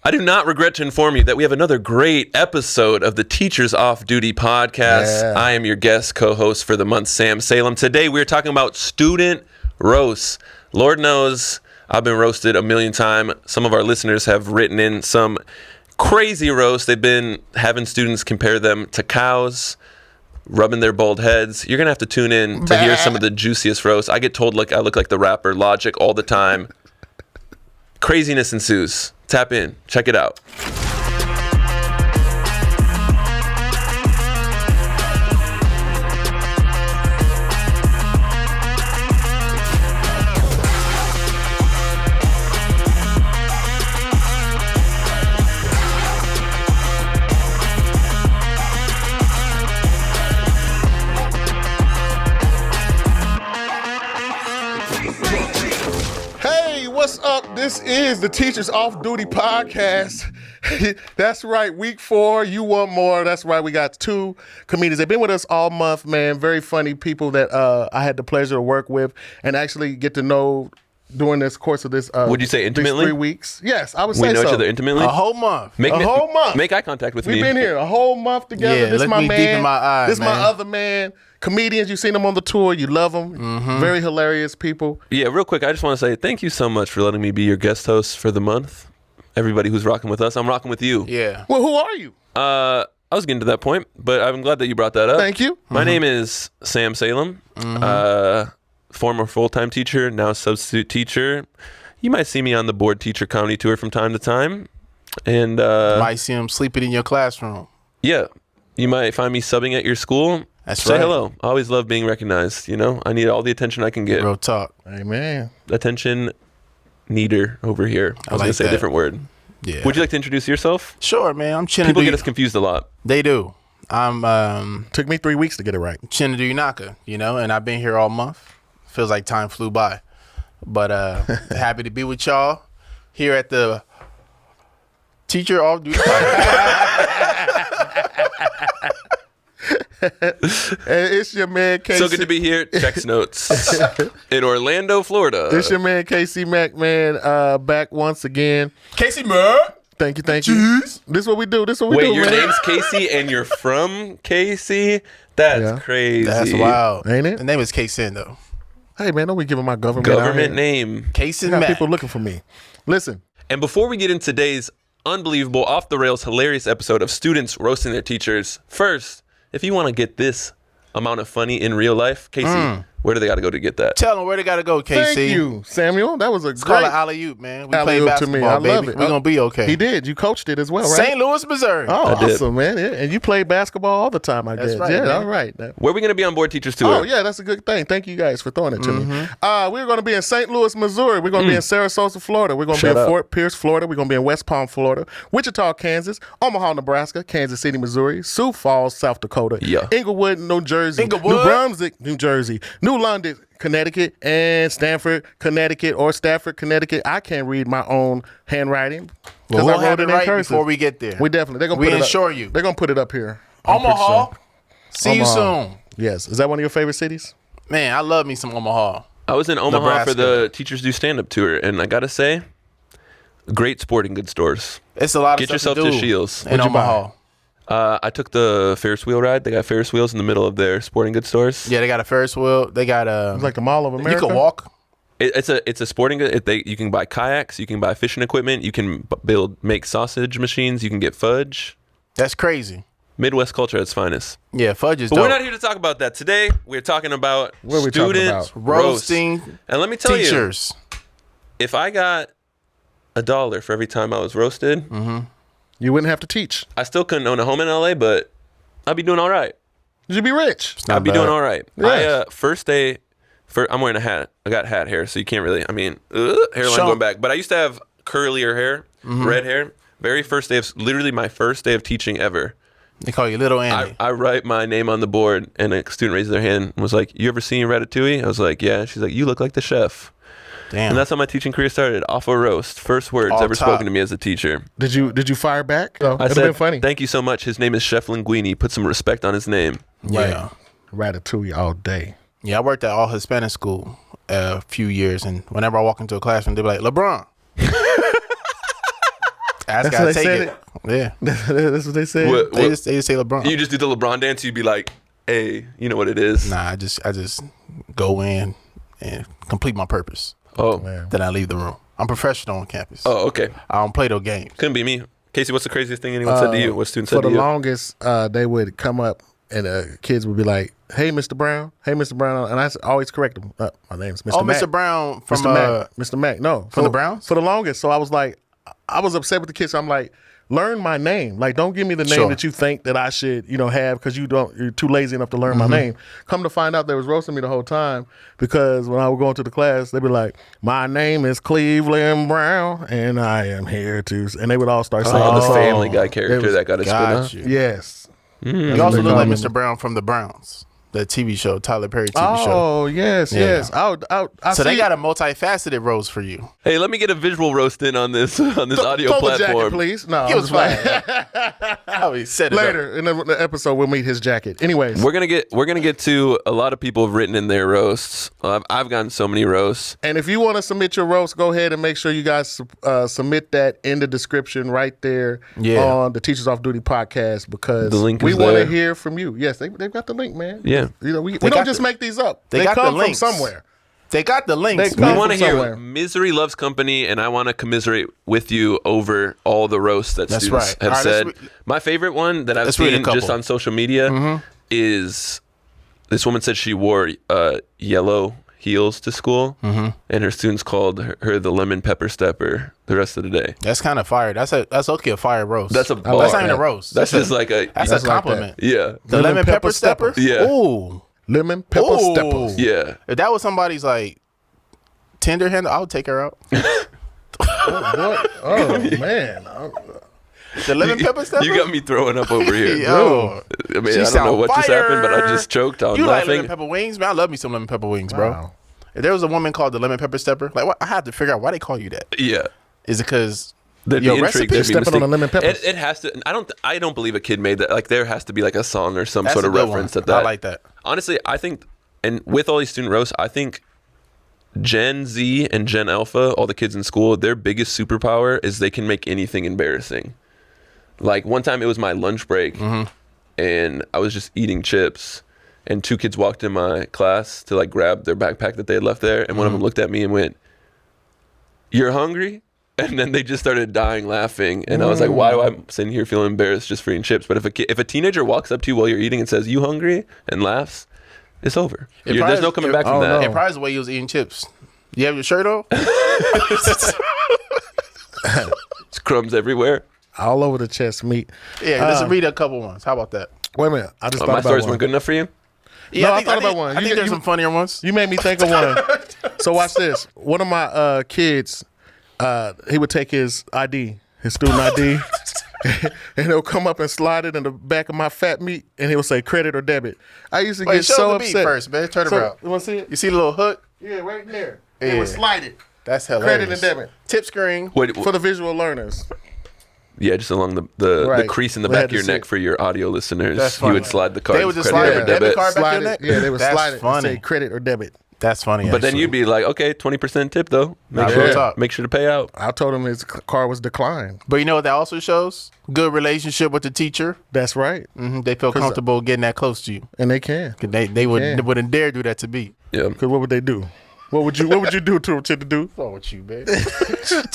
I do not regret to inform you that we have another great episode of the Teachers Off Duty podcast. Yeah. I am your guest co-host for the month, Sam Salem. Today we're talking about student roasts. Lord knows I've been roasted a million times. Some of our listeners have written in some crazy roasts. They've been having students compare them to cows, rubbing their bald heads. You're going to have to tune in to hear some of the juiciest roasts. I get told I look like the rapper Logic all the time. Craziness ensues. Tap in. Check it out. What's up? This is the Teachers Off Duty podcast. That's right. Week 4. You want more. That's right. We got 2 comedians. They've been with us all month, man. Very funny people that I had the pleasure to work with and actually get to know during this course of this. Would you say intimately? 3 weeks. Yes, I would say so. We know each other intimately? A whole month. Make eye contact with me. We've been here a whole month together. Yeah, this is look my me man. deep in my eye, This is man. my other man. Comedians, you've seen them on the tour. You love them. Mm-hmm. Very hilarious people. Yeah, real quick, I just want to say thank you so much for letting me be your guest host for the month. Everybody who's rocking with us, I'm rocking with you. Yeah. Well, who are you? I was getting to that point, but I'm glad that you brought that up. Thank you. My name is Sam Salem, former full-time teacher, now substitute teacher. You might see me on the board teacher comedy tour from time to time. And Might see him sleeping in your classroom. yeah, you might find me subbing at your school. That's Say right. hello. I always love being recognized, you know? I need all the attention I can get. Real talk. Amen. Attention needer over here. I was going like to say a that. different word. Yeah. Would you like to introduce yourself? Sure, man. I'm Chinedu. People get us confused a lot. They do. I'm Took me 3 weeks to get it right. Chinedu Unaka, and I've been here all month. Feels like time flew by. But happy to be with y'all here at the Teacher Off Duty podcast. And it's your man, KC. So good to be here. Text notes in Orlando, Florida. It's your man, KC Mack, man, back once again. KC Mack. Thank you. This is what we do. Wait, your man. name's Casey and you're from KC? That's crazy. That's wild. Ain't it? The name is KC though. Hey, man, don't be giving my government out Government here. name. KC I got Mack. people looking for me. Listen. And before we get into today's unbelievable, off-the-rails, hilarious episode of students roasting their teachers, first, if you want to get this amount of funny in real life, Casey, where do they got to go to get that? Tell them where they got to go, KC. Thank you, Samuel. That was a It's called great an alley-oop, man. We play alley-oop to basketball, me. I baby. love it. We're going to be okay. He did. You coached it as well, right? St. Louis, Missouri. Oh, I did. awesome, man. Yeah. And you played basketball all the time, I That's guess. right, Yeah, man. all right. Where are we going to be on board teachers tour? Oh, yeah, that's a good thing. Thank you guys for throwing it to me. We're going to be in St. Louis, Missouri. We're going to be in Sarasota, Florida. We're going to be Shut in up. Fort Pierce, Florida. We're going to be in West Palm, Florida. Wichita, Kansas. Omaha, Nebraska. Kansas City, Missouri. Sioux Falls, South Dakota. Yeah. Inglewood, New Jersey. Inglewood. New Brunswick, New Jersey. New London, Connecticut. And Stamford, Connecticut, or Stafford, Connecticut. I can't read my own handwriting because Well, we'll I wrote have it it in right cursive. before we get there. We definitely. They're gonna We put it up. assure you. They're going to put it up here. I'm pretty Omaha. sure. See you Omaha. soon. Yes. Is that one of your favorite cities? Man, I love me some Omaha. I was in Omaha Nebraska. for the Teachers Do Stand-Up tour, and I got to say, great sporting goods stores. It's a lot of Get stuff yourself to to do Shields. in What'd you buy? Omaha. I took the Ferris wheel ride. They got Ferris wheels in the middle of their sporting goods stores. Yeah, they got a Ferris wheel. They got It's like the Mall of America. You can walk. It's a sporting good. You can buy kayaks. You can buy fishing equipment. You can make sausage machines. You can get fudge. That's crazy. Midwest culture at its finest. Yeah, fudge is But dope. we're not here to talk about that today. We're talking about What are we talking student about? roasts. Roasting And let me tell you, teachers. if I got $1 for every time I was roasted, You wouldn't have to teach. I still couldn't own a home in LA, but I'd be doing all right. You'd be rich. Not I'd be bad. doing all right. Yes. First day, I'm wearing a hat. I got hat hair, so you can't really, hairline Show- going back. But I used to have curlier hair, red hair. Very first day literally my first day of teaching ever. They call you Little Andy. I write my name on the board, and a student raises their hand and was like, "You ever seen Ratatouille?" I was like, "Yeah." She's like, "You look like the chef." Damn. And that's how my teaching career started, off a roast. First words All ever top. spoken to me as a teacher. Did you fire back? Oh, I it'd said, have been funny. "Thank you so much. His name is Chef Linguini. Put some respect on his name." yeah. Ratatouille all day. Yeah, I worked at all Hispanic school a few years, and whenever I walk into a classroom, they be like, LeBron. Ask That's how how to they take said it. Yeah. That's what they said. They just say LeBron. You just do the LeBron dance. You'd be like, "Hey, you know what it is?" Nah, I just go in and complete my purpose. Oh, Man. Then I leave the room. I'm professional on campus. oh, okay. I don't play those games. Couldn't be me. Casey, what's the craziest thing anyone said to you? What student said For to the you? longest, they would come up and kids would be like, "Hey, Mr. Brown. Hey, Mr. Brown," and I always correct them. My name's Mr. Oh, Mack. Mr. Brown from Mr. Mack. Mr. Mack. No, from the Browns? For the longest, so I was like, I was upset with the kids. So I'm like, learn my name. Like, don't give me the name Sure. that you think that I should, have because you're too lazy enough to learn my name. Come to find out, they was roasting me the whole time because when I would go into the class, they'd be like, "My name is Cleveland Brown, and I am here to," and they would all start saying Oh, the song. Family Guy character was- that got his spin Got off. you. Yes. You also They look like call me- Mr. Brown from the Browns, the TV show, Tyler Perry TV show. Oh yes, Yeah. yes. I So they see got a multifaceted rose for you. Hey, let me get a visual roast in on this audio throw the jacket, platform. please. No, He I'm was just fine. playing. Oh, he set it up. Later in the episode, we'll meet his jacket. Anyways, We're gonna get to a lot of people have written in their roasts. I've gotten so many roasts. and if you want to submit your roast, go ahead and make sure you guys submit that in the description right there on the Teachers Off Duty podcast because The link we is want to there. hear from you. Yes, they've got the link, man. Yeah. we got don't just the- make these up. they They got the come from links. somewhere. They got the links. They We come want to from hear somewhere. misery loves company, and I want to commiserate with you over all the roasts that That's students right. have All right, said. let's My favorite one that I've let's read a seen just couple. on social media is this woman said she wore yellow heels to school, and her students called her the lemon pepper stepper the rest of the day. That's kind of fire. That's okay. A fire roast. That's a bar. That's not even a roast. That's just like a That's That's a like compliment. yeah, The lemon pepper stepper. steppers. Yeah. Ooh. Lemon pepper Ooh. steppers. yeah. If that was somebody's like Tinder handle, I would take her out. What? Oh man. The lemon pepper stepper. You got me throwing up over here. Yo. I mean, She I don't know sound what just happened, but I fire. just choked on You like laughing. lemon pepper wings, man? I love me some lemon pepper wings, bro. Wow. If there was a woman called the lemon pepper stepper, like what? I had to figure out why they call you that. Yeah. Is it because They'd be your intrigued. recipe? They'd be Stepping on the mistaken. lemon peppers. It has to. I don't believe a kid made that. Like there has to be like a song or some That's sort a of good reference one. to that. I like that. Honestly, I think, and with all these student roasts, I think Gen Z and Gen Alpha, all the kids in school, their biggest superpower is they can make anything embarrassing. Like one time, it was my lunch break, and I was just eating chips. And two kids walked in my class to like grab their backpack that they had left there, and one of them looked at me and went, "You're hungry?" And then they just started dying laughing, and I was like, "Why do I sitting here feeling embarrassed just for eating chips?" But if a teenager walks up to you while you're eating and says, "You hungry?" and laughs, it's over. There's no coming back from that. And probably the way you was eating chips. You have your shirt on? It's crumbs everywhere. All over the chest meat. Yeah, let's read a couple ones. How about that? Wait a minute. I just My thought about stories one. weren't good enough for you. Yeah, No, I thought about one. I You- think there's you- some funnier ones. You made me think of one. So watch this. One of my kids, he would take his ID, his student ID, and he'll come up and slide it in the back of my fat meat, and he'll say credit or debit. I used to Wait, get show so the upset. beat first, man. Turn So, around. you want to see it? You see the little hook? Yeah, right there. Yeah. It would slide it. That's hilarious. Credit and debit. Tip screen. Wait, For the visual learners. yeah, just along the Right. crease in the We back had of your to see neck it. for your audio listeners. That's You would funny. slide the card. They would just credit slide or a debit card back Slide your it. neck? Yeah, they would That's slide it funny. and say credit or debit. That's funny. But then actually. you'd be like, okay, 20% tip though. Nah, Make real sure, talk. make sure to pay out. I told him his car was declined. But you know what that also shows? Good relationship with the teacher. That's right. They feel comfortable getting that close to you. And they can. 'Cause They Yeah. wouldn't dare do that to me. Yeah. Because what would they do? What would you do to do? What's wrong with you, man?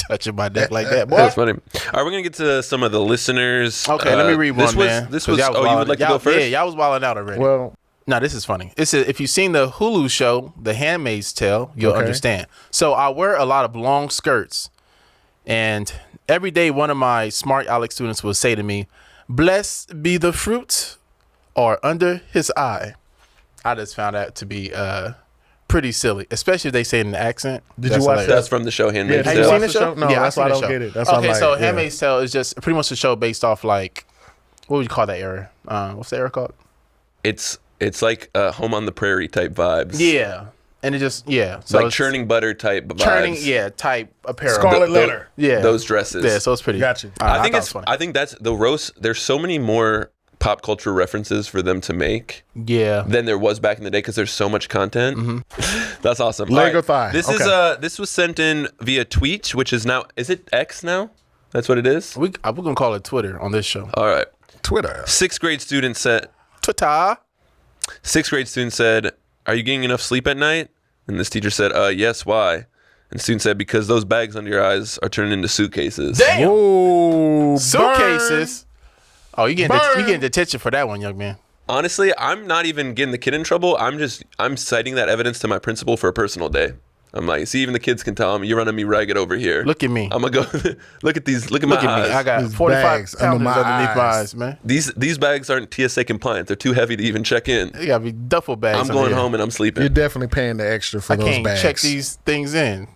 Touching my neck like that, boy. That's funny. All right, we're gonna get to some of the listeners. Okay, let me read one, this was, man. This 'Cause was. y'all Oh, you would wildin'. like to go Y'all- first? Yeah, y'all was wilding out already. Well, Now, this is funny. It says, if you've seen the Hulu show, The Handmaid's Tale, you'll Okay. understand. So I wear a lot of long skirts. And every day, one of my smart Alex students will say to me, "Blessed be the fruit or under his eye." I just found that to be pretty silly, especially if they say it in the accent. Did That's you watch hilarious. That's from the show Handmaid's Have Have Tale. you watched seen the the show? show? No, yeah, that's I've why I seen the don't show. get it. That's why I'm okay, so like, yeah. Handmaid's Tale is just pretty much a show based off like, what would you call that era? What's the era called? It's like Home on the Prairie type vibes. Yeah, and it just so like it's churning butter type vibes. churning type apparel. Scarlet Letter. Yeah, Those dresses. Yeah, so it's pretty. Gotcha. I think thought it it's. was funny. I think that's the roast. There's so many more pop culture references for them to make Yeah. than there was back in the day because there's so much content. That's awesome. Leg All or thigh? This Okay. is this was sent in via tweet, which is now is it X now? That's what it is? We're going to call it Twitter on this show. All right. Twitter. Sixth grade student said, Twitter. are you getting enough sleep at night? And this teacher said, yes, why? And the student said, because those bags under your eyes are turning into suitcases. Damn. Whoa, Suitcases. Burn. Oh, you getting detention for that one, young man. Honestly, I'm not even getting the kid in trouble. I'm citing that evidence to my principal for a personal day. I'm like, see, even the kids can tell him, you're running me ragged over here. Look at me. I'm going to go, look at my eyes. I got These 45 bags under pounds my underneath my eyes. eyes, man. These bags aren't TSA compliant. They're too heavy to even check in. They got to be duffel bags. I'm under going here. home and I'm sleeping. You're definitely paying the extra for I those can't bags. check these things in.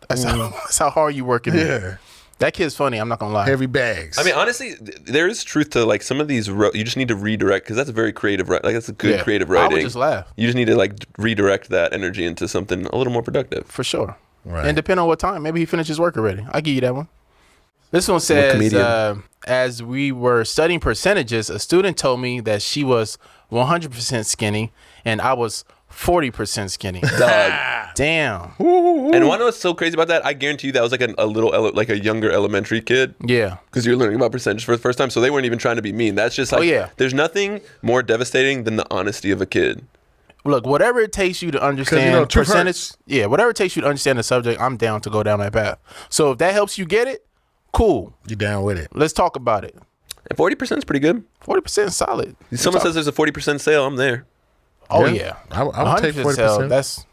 That's how hard you working. Yeah. That kid's funny. I'm not going to lie. Heavy bags. I mean, honestly, there is truth to like some of these. You just need to redirect because that's a very creative. Like that's a good creative writing. I would just laugh. You just need to like redirect that energy into something a little more productive. For sure. Right. And depending on what time, maybe he finished his work already. I'll give you that one. This one says, as we were studying percentages, a student told me that she was 100% skinny and I was 40% skinny. Dog. Damn. And want to know what's so crazy about that? I guarantee you that was like like a younger elementary kid. Yeah. Because you're learning about percentage for the first time, so they weren't even trying to be mean. That's just like, there's nothing more devastating than the honesty of a kid. Look, whatever it takes you to understand percentage, hurts. whatever it takes you to understand the subject, I'm down to go down that path. So if that helps you get it, cool. You down with it? Let's talk about it. And 40% is pretty good. 40% is solid. Someone says there's a 40% sale, I'm there. Oh yeah, I would take 100% sale, 40%. That's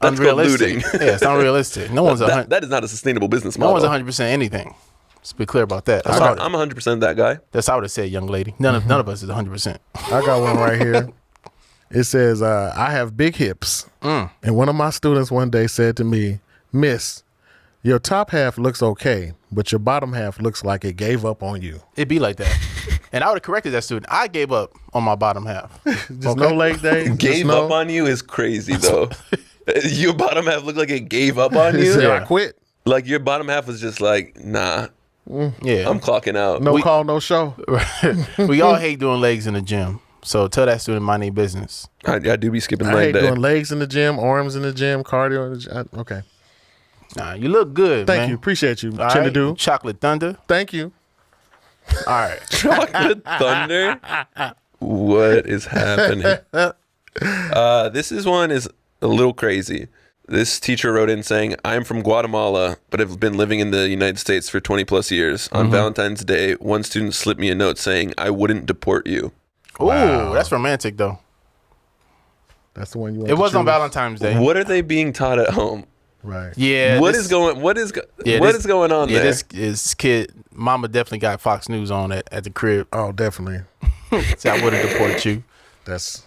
That's unrealistic. called looting. Yeah, it's unrealistic. No one's that is not a sustainable business no model. one's 100% anything. Let's be clear about that. I'm 100% that guy. That's how I would have said, young lady. None of us is 100%. I got one right here. It says, I have big hips. And one of my students one day said to me, Miss, your top half looks okay, but your bottom half looks like it gave up on you. It'd be like that. And I would have corrected that student. I gave up on my bottom half. Just no leg day. Gave up on you is crazy, though. Your bottom half looked like it gave up on He you. said, Yeah. I quit. Like your bottom half was just like, nah, Yeah. I'm clocking out. No call, no show. We all hate doing legs in the gym. So tell that student mind their business. I do be skipping I leg hate day. doing legs in the gym, arms in the gym, cardio in the gym. Okay. Nah, you look good, man. Thank you. Appreciate you, All right? Chinedu. Chocolate Thunder. Thank you. All right. Chocolate Thunder. What is happening? This one is a little crazy. This teacher wrote in saying, I'm from Guatemala, but have been living in the United States for 20 plus years. On Valentine's Day, one student slipped me a note saying, I wouldn't deport you. Ooh, that's romantic, though. That's the one you want It to was on choose? Valentine's Day. What are they being taught at home? Right. Yeah. What is going on yeah, there? This kid, mama definitely got Fox News on at the crib. Oh, definitely. So I wouldn't deport you. That's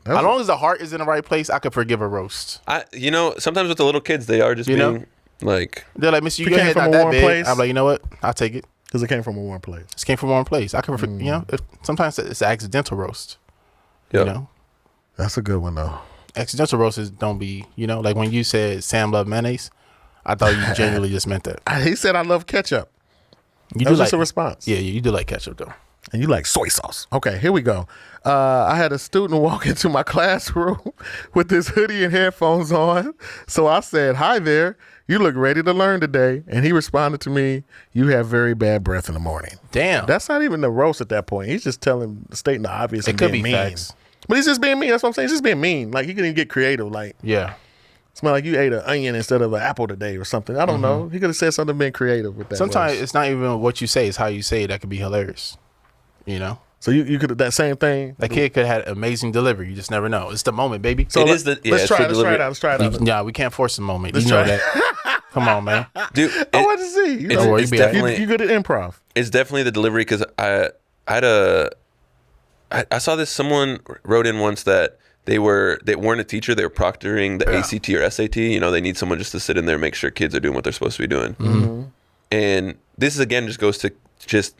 As long as the heart is in the right place, I could forgive a roast. Sometimes with the little kids, they are just being like, They're like, Miss, If it your came head from not a that warm big. place. I'm like, you know what? I'll take it. because it came from a warm place. This came from a warm place. I could, sometimes it's an accidental roast. yeah. You know, That's a good one though. accidental roasts don't be, like when you said Sam loved mayonnaise, I thought you genuinely just meant that. He said I love ketchup. You That was just a response. Yeah, you do like ketchup though. And you like soy sauce. Okay, here we go. I had a student walk into my classroom with this hoodie and headphones on. So I said, hi there. You look ready to learn today. And he responded to me, you have very bad breath in the morning. Damn. That's not even the roast at that point. He's just stating the obvious It and could being be mean. facts. But he's just being mean. That's what I'm saying. He's just being mean. Like, he couldn't even get creative. Like, Yeah. smell like you ate an onion instead of an apple today or something. I don't know. He could have said something being creative with that. Sometimes roast. it's not even what you say, it's how you say it that could be hilarious. You know? So you could have that same thing. That kid could have had amazing delivery. You just never know. It's the moment, baby. So It is the- yeah, let's it's try the it. Let's try delivery. it out. Let's try it out. Yeah, we can't force the moment. Let's you know try that. Come on, man. Dude, I want to see. You know, it's you definitely- good at improv. it's definitely the delivery because I saw this. Someone wrote in once that they weren't a teacher. They were proctoring the ACT or SAT. They need someone just to sit in there and make sure kids are doing what they're supposed to be doing. Mm-hmm. And this is again just goes to just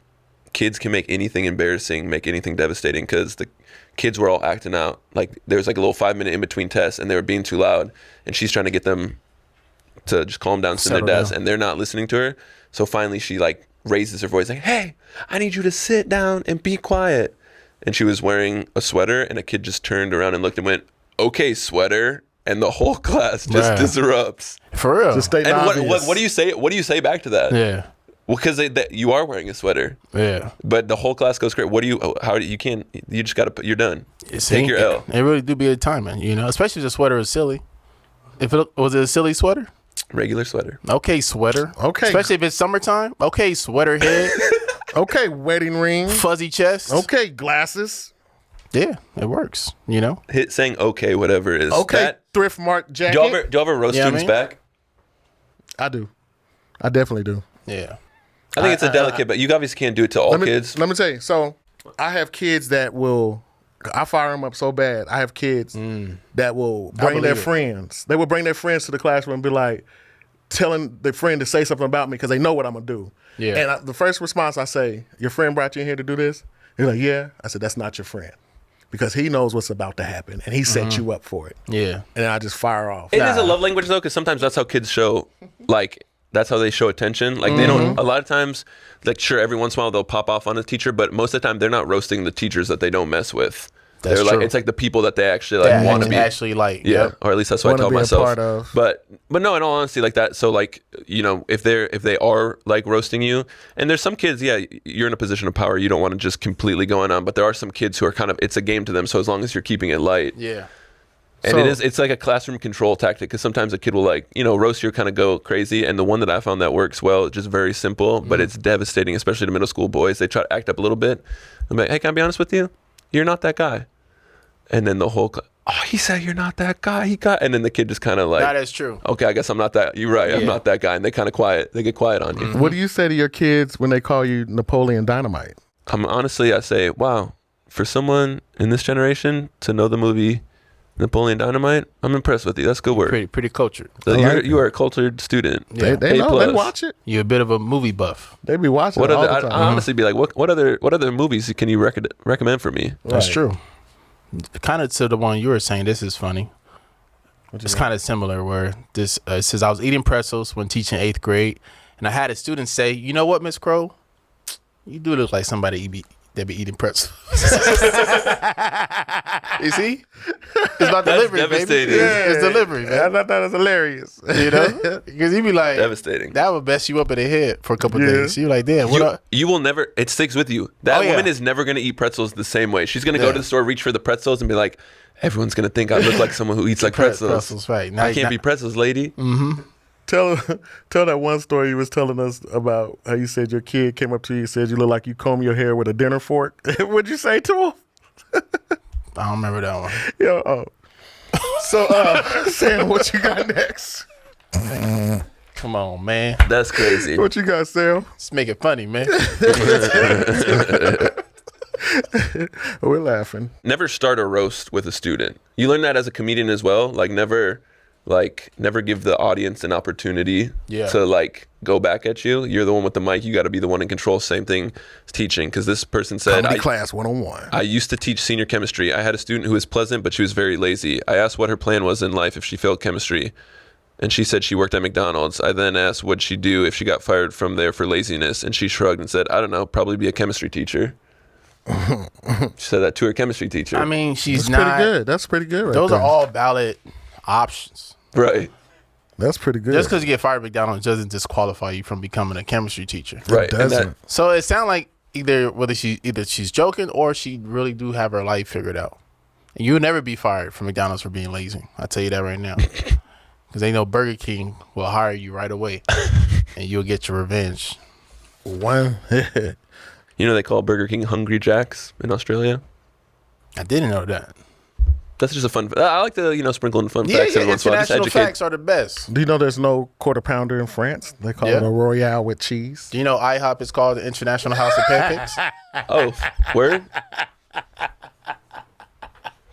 kids can make anything embarrassing, make anything devastating because the kids were all acting out. Like there was like a little 5-minute in between tests and they were being too loud. And she's trying to get them to just calm down, sit in their desk, and they're not listening to her. So finally she like raises her voice like, hey, I need you to sit down and be quiet. And she was wearing a sweater and a kid just turned around and looked and went, okay, sweater. And the whole class just Right. disrupts. For real. Just state the And obvious. what do you say? What do you say back to that? Yeah. Well, because you are wearing a sweater. Yeah. But the whole class goes great. What do you? How do you can't? You just gotta. You're done. Take your L. It really do be a timing, you know. Especially if the sweater is silly. If it was a silly sweater. Regular sweater. Okay, sweater. Okay. Especially if it's summertime. Okay, sweater head. Okay, wedding ring. Fuzzy chest. Okay, glasses. Yeah, it works. You know. Saying okay, whatever it is. Okay, thrift mark jacket. Do you ever roast students back? I do. I definitely do. Yeah. I think it's a delicate, but you obviously can't do it to all kids. Let me tell you. So I have kids that will. I fire them up so bad. I have kids that will bring their friends. They will bring their friends to the classroom and be like, telling their friend to say something about me because they know what I'm gonna do. Yeah. And the first response I say, "Your friend brought you in here to do this?" They're like, "Yeah." I said, "That's not your friend, because he knows what's about to happen and he set you up for it." Yeah. And then I just fire off. It is a love language though, because sometimes that's how kids show, like that's how they show attention. Like they don't. A lot of times, like sure, every once in a while they'll pop off on a teacher, but most of the time they're not roasting the teachers that they don't mess with. That's They're like true. it's like the people that they actually like want to be actually like. Yeah, or at least that's what I Wanna tell be a myself. part of. But no, in all honesty, like that. So like if they are like roasting you, and there's some kids, yeah, you're in a position of power. You don't want to just completely going on, but there are some kids who are kind of it's a game to them. So as long as you're keeping it light, Yeah. and it's like a classroom control tactic because sometimes a kid will like roast you or kind of go crazy. And the one that I found that works well, it's just very simple, but it's devastating, especially to middle school boys. They try to act up a little bit. I'm like, hey, can I be honest with you? You're not that guy. And then the whole, he said you're not that guy. And then the kid just kind of like, That is true. okay, I guess I'm not that. You're right. I'm not that guy. And they kind of quiet. They get quiet on you. What do you say to your kids when they call you Napoleon Dynamite? Honestly, I say, wow, for someone in this generation to know the movie Napoleon Dynamite, I'm impressed with you. That's good work. Pretty cultured. So you are a cultured student. Yeah. They know. A+. They watch it. You're a bit of a movie buff. They be watching What it all other? the time. I honestly be like, what other movies can you recommend for me? That's Right. true. Kind of to the one you were saying. This is funny. It's kind of similar. Where this says I was eating pretzels when teaching 8th grade, and I had a student say, "You know what, Miss Crow? You do look like somebody that be eating pretzels." You see, it's about delivery, devastating. baby. Yeah, it's delivery, I man. thought that was hilarious. You know, because you be like, Devastating. that would mess you up in the head for a couple of days. You like, damn, what? You will never. It sticks with you. That Oh, yeah. woman is never going to eat pretzels the same way. She's going to go to the store, reach for the pretzels, and be like, "Everyone's going to think I look like someone who eats like pretzels." Pretzels, right? Now I can't be pretzels, lady. Tell that one story you was telling us about how you said your kid came up to you and said you look like you comb your hair with a dinner fork. What'd you say to him? I don't remember that one. Yo, So, Sam, what you got next? Come on, man. That's crazy. What you got, Sam? Let's make it funny, man. We're laughing. Never start a roast with a student. You learn that as a comedian as well. Never give the audience an opportunity to go back at you. You're the one with the mic. You got to be the one in control. Same thing as teaching, because this person said, Comedy class 101. I used to teach senior chemistry. I had a student who was pleasant, but she was very lazy. I asked what her plan was in life if she failed chemistry, and she said she worked at McDonald's. I then asked what'd she do if she got fired from there for laziness, and she shrugged and said, I don't know, probably be a chemistry teacher. She said that to her chemistry teacher. I mean, That's pretty good. That's pretty good right Those there. are all valid options. Right. That's pretty good. Just because you get fired at McDonald's doesn't disqualify you from becoming a chemistry teacher. Right. It doesn't. So it sounds like either she's joking or she really do have her life figured out. And you'll never be fired from McDonald's for being lazy. I'll tell you that right now. Because they know Burger King will hire you right away. And you'll get your revenge. One. You know they call Burger King Hungry Jacks in Australia? I didn't know that. That's just a fun. I like to sprinkle in fun facts every once in a while. Just International educate. facts are the best. Do you know there's no quarter pounder in France? They call it a Royale with cheese. Do you know IHOP is called the International House of Pancakes? Oh, word?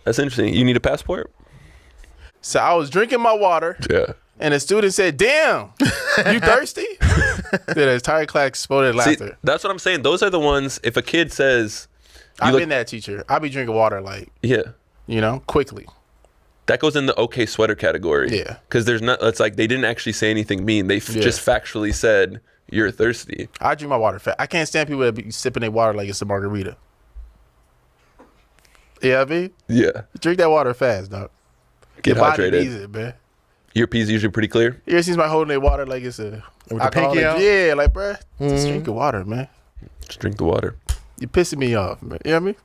That's interesting. You need a passport? So I was drinking my water. Yeah. And a student said, damn, you thirsty? The entire class exploded See, laughter. that's what I'm saying. Those are the ones, if a kid says... I've been that teacher. I be drinking water quickly. That goes in the okay sweater category. Yeah. Because there's not, it's like they didn't actually say anything mean. They just factually said, you're thirsty. I drink my water fast. I can't stand people that be sipping their water like it's a margarita. Yeah, I mean? Yeah. Drink that water fast, dog. Get Your body hydrated. needs it, man. Your pee's usually pretty clear. You ever seen somebody holding their water like it's a With the pinky out? Yeah, like, bruh, just drink your water, man. Just drink the water. You're pissing me off, man. You know what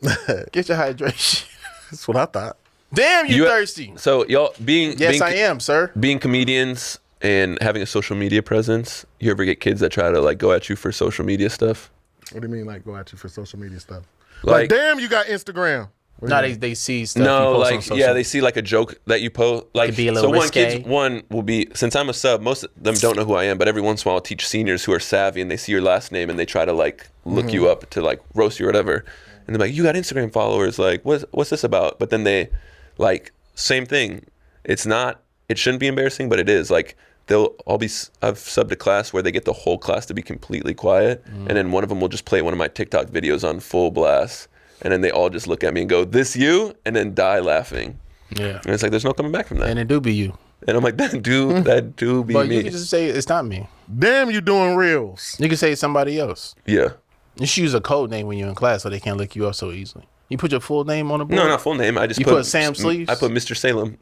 I mean? Get your hydration. That's what I thought. Damn, you thirsty. So y'all Yes, I am, sir. Being comedians and having a social media presence, you ever get kids that try to like go at you for social media stuff? What do you mean, like, go at you for social media stuff? Like damn, you got Instagram. No, they see stuff. no, you post like on social. yeah, they see like a joke that you post. Like Could be a little risque. one will be, since I'm a sub, most of them don't know who I am, but every once in a while I'll teach seniors who are savvy and they see your last name and they try to like look you up to like roast you or whatever, and they're like, you got Instagram followers, like what's this about? But then they like same thing. It shouldn't be embarrassing, but it is. Like I've subbed a class where they get the whole class to be completely quiet, and then one of them will just play one of my TikTok videos on full blast. And then they all just look at me and go, "This you?" and then die laughing. Yeah. And it's like, there's no coming back from that. And it do be you. And I'm like, that do be But me. you can just say it's not me. Damn, you doing reels. You can say it's somebody else. Yeah. You should use a code name when you're in class so they can't look you up so easily. You put your full name on the board? No, not full name. I just You put Sam Sleeves? I put Mr. Salem.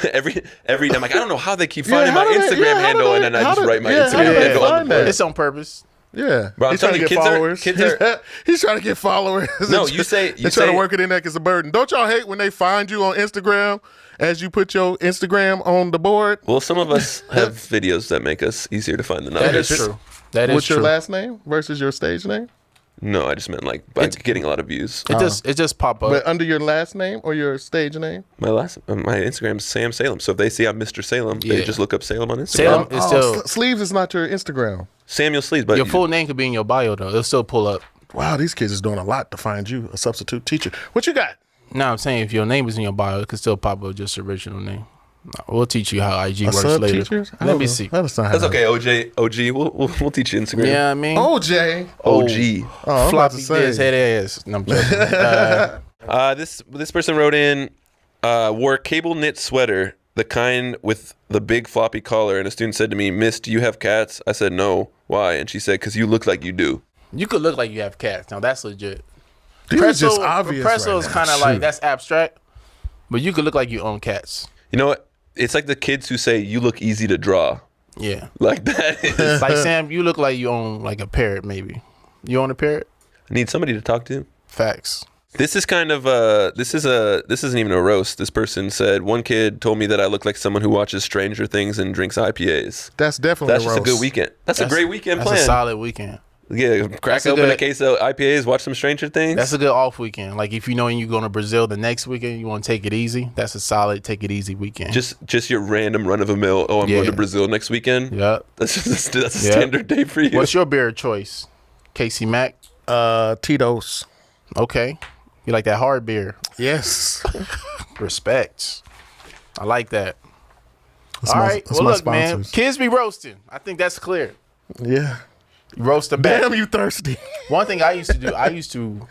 every I'm like, I don't know how they keep finding how my do they- Instagram how do handle, they- and then I how just do- write my yeah, how Instagram do they handle on find the that? board. It's on purpose. Yeah. Bro, I'm He's trying to telling get you, followers. kids are- He's trying to get followers. No, you say- They try to work it in like it's a burden. Don't y'all hate when they find you on Instagram as you put your Instagram on the board? Well, some of us have videos that make us easier to find than That others. is true. That is What's true. your last name versus your stage name? No, I just meant like by getting a lot of views. It just pop up. But under your last name or your stage name? My Instagram is Sam Salem. So if they see I'm Mr. Salem, they Yeah. just look up Salem on Instagram. Salem is still Sleeves is not your Instagram. Samuel Sleeves, but your full name could be in your bio though. It'll still pull up. Wow, these kids is doing a lot to find you a substitute teacher. What you got? No, I'm saying if your name is in your bio, it could still pop up just original name. No, we'll teach you how IG works Sub later. teachers? I Let don't me know. see. That's not how that's okay. OG. We'll teach you Instagram. Yeah, I mean, OJ. OG. Oh, I'm about to floppy say. disk head ass. No, I'm joking. This person wrote in, wore a cable knit sweater, the kind with the big floppy collar, and a student said to me, "Miss, do you have cats?" I said, "No." Why? And she said, "Because you look like you do." You could look like you have cats. Now that's legit. These are just obvious Presso is right kind now. of like Shoot. that's abstract, but you could look like you own cats. You know what? It's like the kids who say, "You look easy to draw." Yeah, Like that is. like Sam, you look like you own like a parrot. Maybe you own a parrot. I need somebody to talk to. Facts. This is kind of this isn't even a roast. This person said one kid told me that I look like someone who watches Stranger Things and drinks IPAs. That's definitely That's a just a roast. good weekend. That's a great weekend That's plan. a solid weekend. Yeah, crack That's a open a good- case of IPAs, watch some Stranger Things. That's a good off weekend. Like if you know you're going to Brazil the next weekend, you want to take it easy. That's a solid take it easy weekend. just your random run of a mill. Oh, I'm going to Yeah. Brazil next weekend. Yep. That's just that's a Yep. standard day for you. What's your beer of choice? KC Mack. Tito's. Okay. You like that hard beer? Yes. Respect. I like that. That's All my- right. that's Well, my look, man. sponsors. Kids be roasting. I think that's clear. Yeah. You roast them back. Damn, you thirsty. One thing I used to do, I used to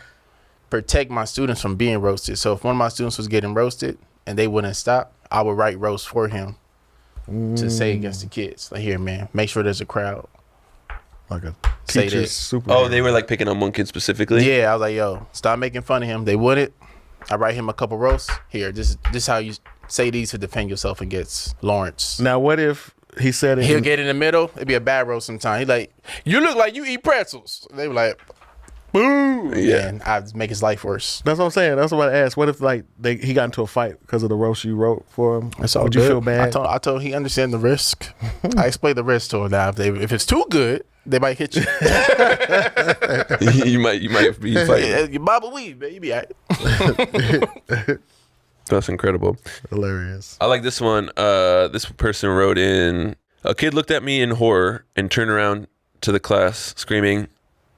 protect my students from being roasted. So if one of my students was getting roasted and they wouldn't stop, I would write roast for him to say against the kids. Like, here, man, make sure there's a crowd. Like a Say teacher's this. super. Oh, they were like picking on one kid specifically. Yeah, I was like, yo, stop making fun of him. They wouldn't. I write him a couple roasts. Here, this is how you say these to defend yourself against Lawrence. Now, what if he said it? He'll get in the middle. It'd be a bad roast sometimes. He like, you look like you eat pretzels. They were like, boo. Yeah. And I'd make his life worse. That's what I'm saying. That's what I asked. What if like he got into a fight because of the roast you wrote for him? That's all Would good. you feel bad? I told he understand the risk. I explained the risk to him. Now, if it's too good, they might hit you. you might be fighting. You bobble weed, man. You be all right. That's incredible. Hilarious. I like this one. This person wrote in, a kid looked at me in horror and turned around to the class screaming,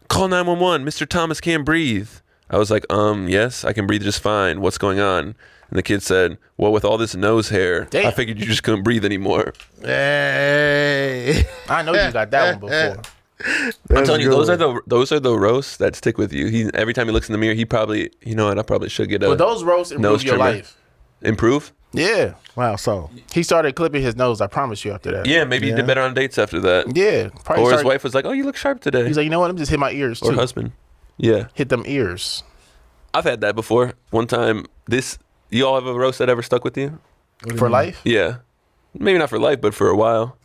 "Call 911, Mr. Thomas can't breathe." I was like, yes, I can breathe just fine. What's going on? And the kid said, well, with all this nose hair, Damn. I figured you just couldn't breathe anymore. Hey. I know you got that one before. I'm telling you, those are the roasts that stick with you. He every time he looks in the mirror, he probably, you know what, I probably should get a But those roasts improve nose your trimmer. life. Improve? Yeah. Wow. So He started clipping his nose, I promise you, after that. Yeah, maybe he Yeah. did better on dates after that. Yeah. Probably Or his started- wife was like, "Oh, you look sharp today." He's like, you know what? Let me just hit my ears, Or too. husband. Yeah. Hit them ears. I've had that before. One time, you all have a roast that ever stuck with you? For life? Yeah. Maybe not for life, but for a while.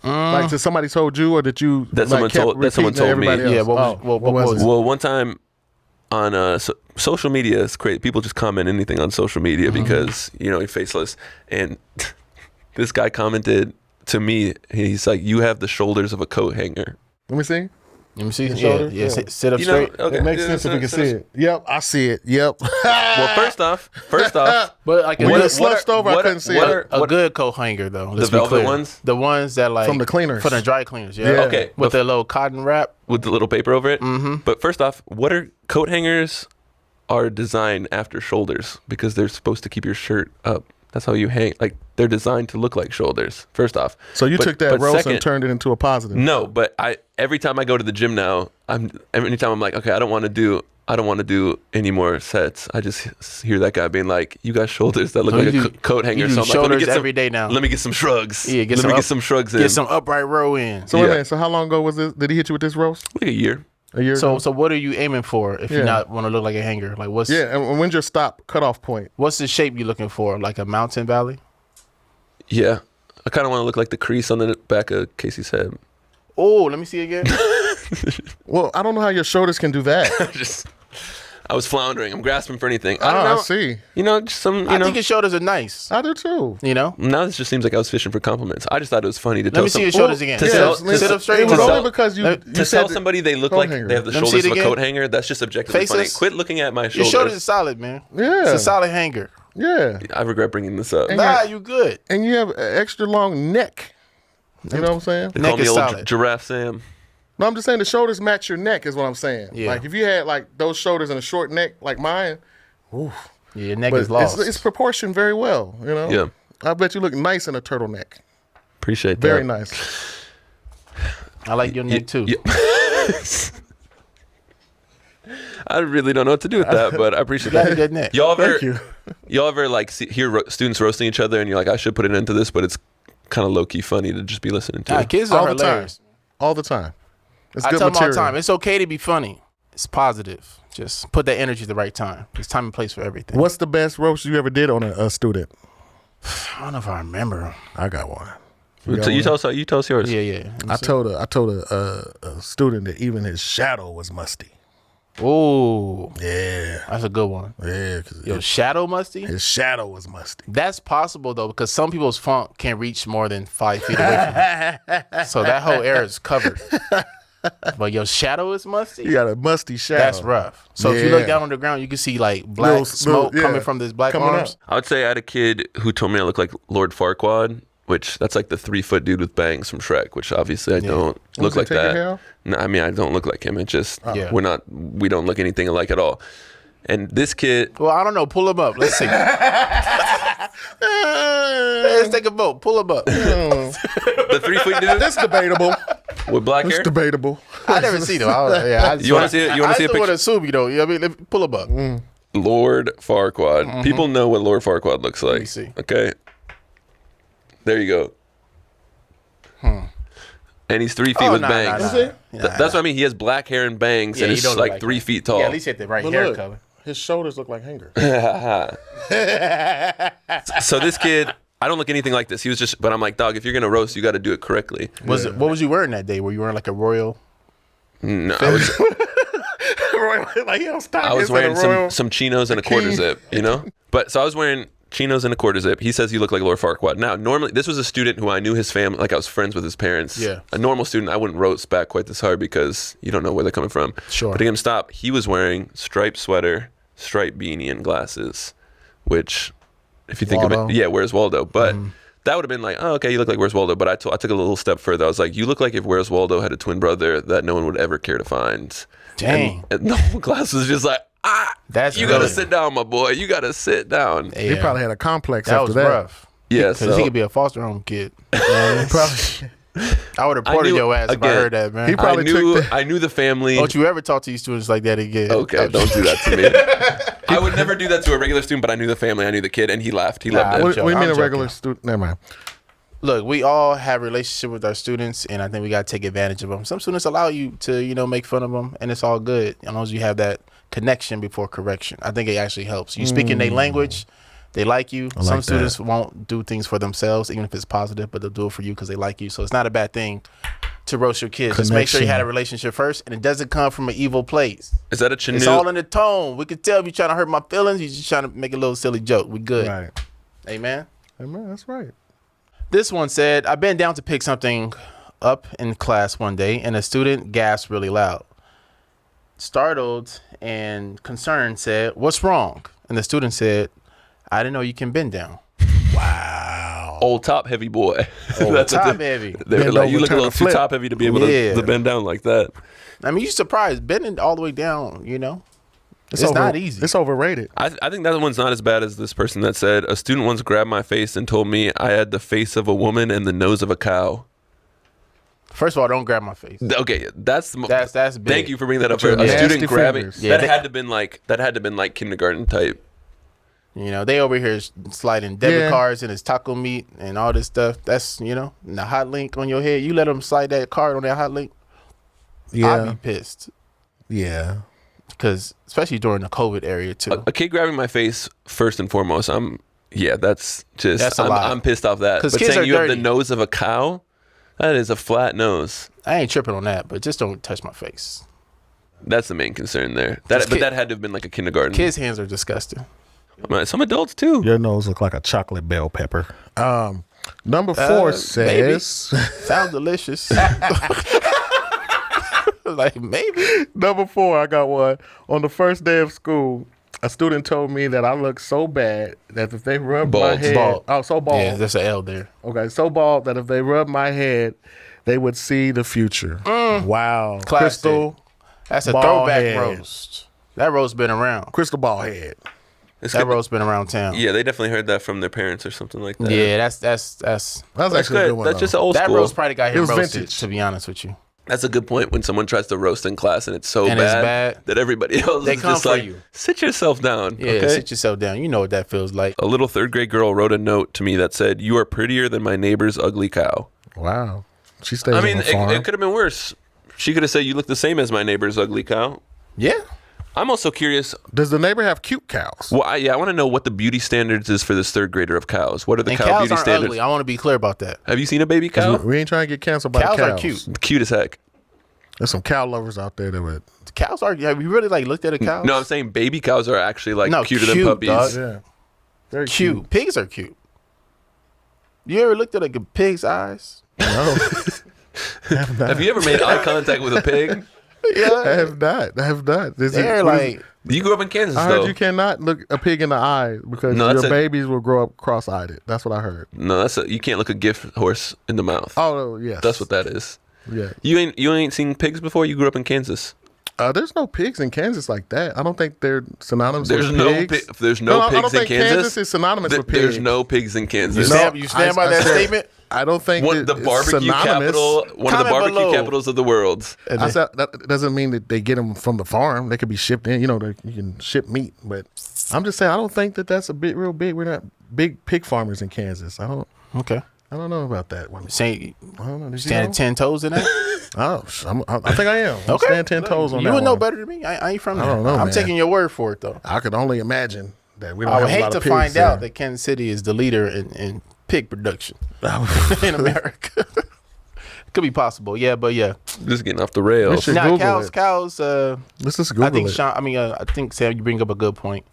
Like, did somebody told you, or did you? That like, someone told me. Else? Yeah, what was it? Well, one time on social media, it's great. People just comment anything on social media because, you're faceless. And this guy commented to me, he's like, you have the shoulders of a coat hanger. Let me see. Let me see. The Yeah, shoulder? yeah. Yeah. Sit up You know, straight. okay. It makes sense if you can see it. Yep, I see it. Yep. Well, first off, But like When you slouched over, I couldn't see it. a good coat hanger though. Let's The be velvet clear. ones? The ones that like From the cleaners. from the dry cleaners. Yeah. Yeah. Okay. With the little cotton wrap. with the little paper over it. Mm-hmm. But first off, what are coat hangers are designed after shoulders because they're supposed to keep your shirt up. That's how you hang. Like, they're designed to look like shoulders, first off. So you took that but roast second, and turned it into a positive. No, but every time I go to the gym now, anytime I'm like, okay, I don't want to do any more sets. I just hear that guy being like, you got shoulders that look So like you a coat hanger. you do So I'm like, let me shoulders get some every day now. Let me get some shrugs. Yeah, let me get some shrugs in. Get some upright row in. So wait a Yeah. minute. So how long ago was this? Did he hit you with this roast? like a year. A year ago? So what are you aiming for if you Yeah. not want to look like a hanger? Like what's Yeah, and when's your stop cutoff point? what's the shape you looking for? Like a mountain valley? Yeah. I kind of want to look like the crease on the back of Casey's head. Oh, let me see again. Well, I don't know how your shoulders can do that. I was floundering. I'm grasping for anything. I don't know. I see. Just some, I think your shoulders are nice. I do too. Now this just seems like I was fishing for compliments. I just thought it was funny to Let tell me see your some- shoulders again. to Yeah, sell- Sit up straight. It was to only sell- because you to said tell somebody they look coat like hanger. they have the Let me see shoulders it of a again. coat hanger. That's just objectively funny. Faceless? Quit looking at my Your shoulders. shoulders are solid, man. Yeah. It's a solid hanger. Yeah, I regret bringing this up. And Nah, you're- you good. and you have an extra long neck. You know what I'm saying? They call Neck me is old solid. Giraffe Sam. No, I'm just saying the shoulders match your neck is what I'm saying. Yeah. Like if you had like those shoulders and a short neck like mine, Yeah, your neck but is lost. it's proportioned very well. Yeah. I bet you look nice in a turtleneck. Appreciate that. Very nice. I like your neck too. Yeah. I really don't know what to do with that, but I appreciate You got a that. good neck. Y'all ever, Thank you. y'all ever like hear students roasting each other and you're like, I should put it into this, but it's kind of low key funny to just be listening to. Nah, kids All are the time. hilarious. All the time. It's I good tell them all material. the time, it's okay to be funny. It's positive. Just put that energy at the right time. There's time and place for everything. What's the best roast you ever did on a student? I don't know if I remember. I got one. So you tell us yours. Yeah. I told a student that even his shadow was musty. Oh, Yeah, that's a good one. yeah, because Yo, shadow musty? his shadow was musty. That's possible though, because some people's funk can't reach more than 5 feet away from you. So that whole area is covered. But your shadow is musty? You got a musty shadow. That's rough. So if you Yeah. look down on the ground, you can see like black Little- smoke yeah, coming from this black coming arms. up. I would say I had a kid who told me I look like Lord Farquaad, which that's like the 3-foot dude with bangs from Shrek, which obviously I don't look he like take your that. hair off? No, I mean I don't look like him. It just Yeah. we don't look anything alike at all. And this kid, Well, I don't know. Pull him up. Let's see. Let's take a vote. Pull him up. the 3-foot dude That's debatable. with black It's hair. debatable. I never seen him. You wanna see it? You wanna see a I want to picture? assume you know. You know what I mean? Pull him up. Lord Farquaad. People know what Lord Farquaad looks like. me see. Okay. There you go. And he's 3 feet with bangs. That's what I mean. He has black hair and bangs, Yeah, and he it's don't look like like 3 that. feet tall. Yeah, at least hit the right But hair look, color. his shoulders look like hangers. So this kid, I don't look anything like this. He was just, but I'm like, dog, if you're gonna roast, you got to do it correctly. Was it? What was you wearing that day? Were you wearing like a royal? No, I was, like he don't stop. I was It's wearing like a royal- some chinos and a quarter king. zip, you know. But so I was wearing chinos and a quarter zip. He says he looked like Lord Farquaad. Now, normally this was a student who I knew his family, like I was friends with his parents. Yeah. A normal student, I wouldn't roast back quite this hard because you don't know where they're coming from. Sure. But to get him stopped, he was wearing striped sweater, striped beanie, and glasses, which, if you think Waldo? of it, yeah, Where's Waldo? But that would have been like, oh, okay, you look like Where's Waldo. But I took a little step further. I was like, you look like if Where's Waldo had a twin brother that no one would ever care to find. Dang. And no glasses, just like, That's you gotta really- sit down, my boy. You gotta sit down. Yeah. He probably had a complex that after was that. rough. Yeah, Because so he could be a foster home kid. Probably. I would have reported knew- your ass if I again, heard that, man. he probably took I knew the family. Don't you ever talk to these students like that again. Okay, don't do that to me. I would never do that to a regular student, but I knew the family, I knew the kid, and he laughed. He loved I'm it. What do you mean I'm a regular joking. student? Never mind. Look, we all have a relationship with our students, and I think we got to take advantage of them. Some students allow you to, make fun of them, and it's all good as long as you have that connection before correction. I think it actually helps. You speak in their language, They like you. like Some that. students won't do things for themselves, even if it's positive, but they'll do it for you because they like you. So it's not a bad thing to roast your kids. Just make sure you had a relationship first, and it doesn't come from an evil place. Is that a Chinedu? It's all in the tone. We can tell if you're trying to hurt my feelings. You're just trying to make a little silly joke. We good. Right. Amen. Amen. That's right. This one said, I bent down to pick something up in class one day, and a student gasped really loud. Startled and concerned, said, "What's wrong?" And the student said, "I didn't know you can bend down." Wow. Old top heavy boy. Old That's what top heavy. They were Bend like, over, you look a turn little to too flip. top heavy to be able to bend down like that. I mean, you're surprised. Bending all the way down, it's over- not easy. It's overrated. I think that one's not as bad as this person that said, a student once grabbed my face and told me I had the face of a woman and the nose of a cow. First of all, don't grab my face. Okay, that's big. Thank you for bringing that up. With A your student nasty grabbing fingers. Yeah, that had to been like kindergarten type. They over here sliding debit Yeah. cards and his taco meat and all this stuff. That's, and the hot link on your head. You let them slide that card on that hot link, I'd Yeah. be pissed. Yeah. Because especially during the COVID area too. A kid grabbing my face first and foremost. That's That's a lot. I'm pissed off that. 'Cause But kids saying are you have the dirty. nose of a cow, that is a flat nose. I ain't tripping on that, but just don't touch my face. That's the main concern there. This But that had to have been like a kindergarten. Kids' hands are disgusting. Some adults too. Your nose look like a chocolate bell pepper. Number 4 maybe. says. Sounds delicious. Like maybe. Number 4, I got one. On the first day of school, a student told me that I look so bad that if they rub my Bald. head, Bald. oh, so bald. Yeah, there's an L there. Okay, so bald that if they rub my head, they would see the future. Wow, Classic. crystal That's a bald throwback head. roast. That roast been around. crystal ball head. It's That good. roast been around town. Yeah, they definitely heard that from their parents or something like that. Yeah, that's That's That's actually a good. good one. That's though. just an old that school. roast probably got It him was roasted. vintage. To be honest with you, That's a good point when someone tries to roast in class and it's so And it's bad, bad. that everybody else They is come just for like, you. sit yourself down. yeah, okay? sit yourself down. You know what that feels like. A little third grade girl wrote a note to me that said, "You are prettier than my neighbor's ugly cow." Wow, she stays I mean, on the farm. it could have been worse. She could have said, "You look the same as my neighbor's ugly cow." Yeah, I'm also curious. Does the neighbor have cute cows? Well, I want to know what the beauty standards is for this third grader of cows. What are the and cow cows beauty aren't standards? ugly. I want to be clear about that. Have you seen a baby cow? We ain't trying to get canceled by Cows the are cows. cute. Cute as heck. There's some cow lovers out there that would. Cows are. Have you really looked at a cow? No, I'm saying baby cows are actually like No, cuter than cute, puppies. dog. Yeah, very cute. Pigs are cute. You ever looked at a pig's eyes? No, Have you ever made eye contact with a pig? I Yeah, have not. I have not. they're like. You grew up in Kansas, I though. heard you cannot look a pig in the eye because No, your that's babies will grow up cross-eyed. That's what I heard. No, you can't look a gift horse in the mouth. Oh yes, That's what that is. Yeah. You ain't seen pigs before. You grew up in Kansas. There's no pigs in Kansas like that. I don't think they're synonymous There's with no pigs. there's no I don't pigs in think Kansas. is synonymous with pigs. There's no pigs in Kansas. You stand by that said- statement? I don't think One, the it's barbecue synonymous. capital, one of the Comment barbecue below. capitals of the world. I said that doesn't mean that they get them from the farm. They could be shipped in. You can ship meat, but I'm just saying I don't think that's a bit real big. We're not big pig farmers in Kansas. I Okay. don't know about that one. Say, I don't know. Did you standing know? 10 toes in that? Oh, I think I am. I'm Okay. standing 10 toes on You that would know one. better than me. I ain't from there. don't know, I'm man. taking your word for it, though. I could only imagine that we don't I have would a lot hate to of pigs find there. out that Kansas City is the leader in pig production in America. Could be possible, yeah, but yeah. This is getting off the rails. should Now, Google cows. Let's just Google I think it. Sean. I think Sam, you bring up a good point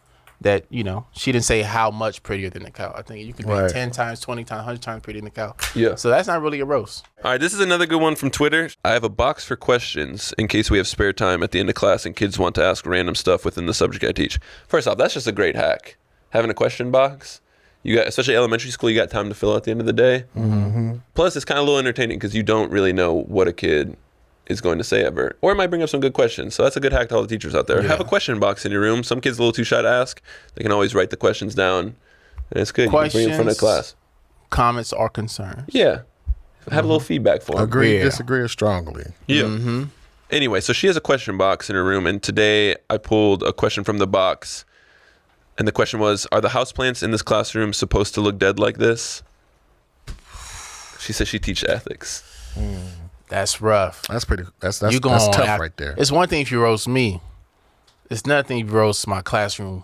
that she didn't say how much prettier than the cow. I think you could be Right. 10 times, 20 times, 100 times prettier than the cow. Yeah. So that's not really a roast. All right, this is another good one from Twitter. I have a box for questions in case we have spare time at the end of class and kids want to ask random stuff within the subject I teach. First off, that's just a great hack. Having a question box. You got, especially elementary school, you got time to fill out at the end of the day. Mm-hmm. Plus, it's kind of a little entertaining because you don't really know what a kid is going to say ever. Or it might bring up some good questions. So that's a good hack to all the teachers out there. Yeah. Have a question box in your room. Some kids are a little too shy to ask. They can always write the questions down. And it's good. You can bring it in front of class. Comments or concerns. Yeah. Have a little feedback for them. Agree, Yeah. disagree, or strongly. Yeah. Mm-hmm. Anyway, so she has a question box in her room, and today I pulled a question from the box, and the question was, are the houseplants in this classroom supposed to look dead like this? She says she teaches ethics. That's rough. That's pretty. That's You going tough after- right there. It's one thing if you roast me. It's nothing if you roast my classroom.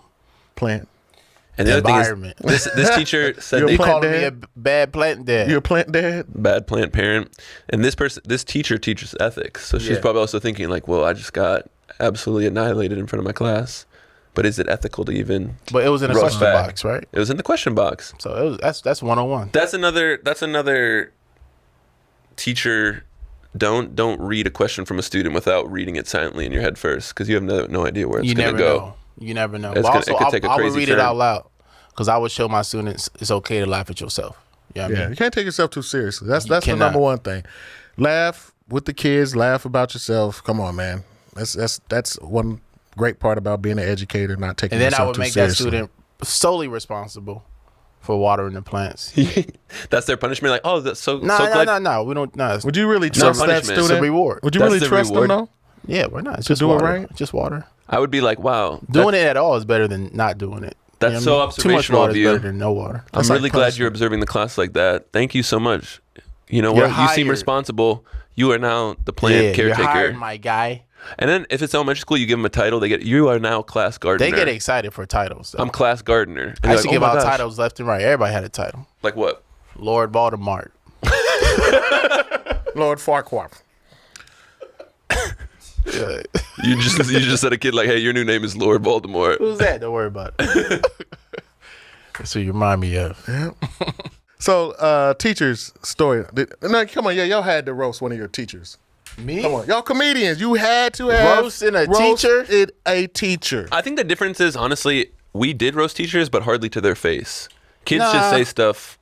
Plant. And the other thing environment. is, this teacher said You're they a You plant calling me a dad? bad plant dad? You're a plant dad? bad plant parent, and this teacher teaches ethics, so she's Yeah. probably also thinking like, well, I just got absolutely annihilated in front of my class, but is it ethical to even? But it was in a roast question back? box, right? It was in the question box. So it was that's 101. That's another teacher. Don't read a question from a student without reading it silently in your head first, because you have no idea where it's You gonna never go. know. You never know. It's But gonna- also, it could take a I would crazy read turn. it out loud because I would show my students it's okay to laugh at yourself. You know what I Yeah, mean? you can't take yourself too seriously. That's the cannot. number one thing. Laugh with the kids. Laugh about yourself. Come on, man. That's one great part about being an educator, not taking And then I yourself would too make seriously. that student solely responsible for watering the plants. That's their punishment. Like, oh, that's so No, so glad. no. We don't. No, Would you really trust that punishment. it's a student? reward. Would you That's really the trust reward. them though? Yeah, why not? It's just do it water. right? Just water. I would be like, wow, Doing it at all is better than not doing it. That's You know so what I mean? Too much observational water of is you. better than no water. I'm That's like really glad punishment. you're observing the class like that. Thank you so much. You know You're what? You seem hired. responsible. You are now the plant Yeah, caretaker. you're hired, my guy. And then if it's elementary school, you give them a title. You are now class gardener. They get excited for titles. Though. I'm class gardener. And I they're used to like, give "Oh my out gosh." titles left and right. Everybody had a title. Like what? Lord Voldemort. Lord Farquhar. You just said a kid like, hey, your new name is Lord Voldemort. Who's that? Don't worry about it. That's what you remind me of. So, teachers' story. No, come on, yeah, y'all had to roast one of your teachers. Me? Come on, y'all comedians. You had to have Roasting a teacher? roasted a teacher. I think the difference is, honestly, we did roast teachers, but hardly to their face. Kids just Nah. say stuff.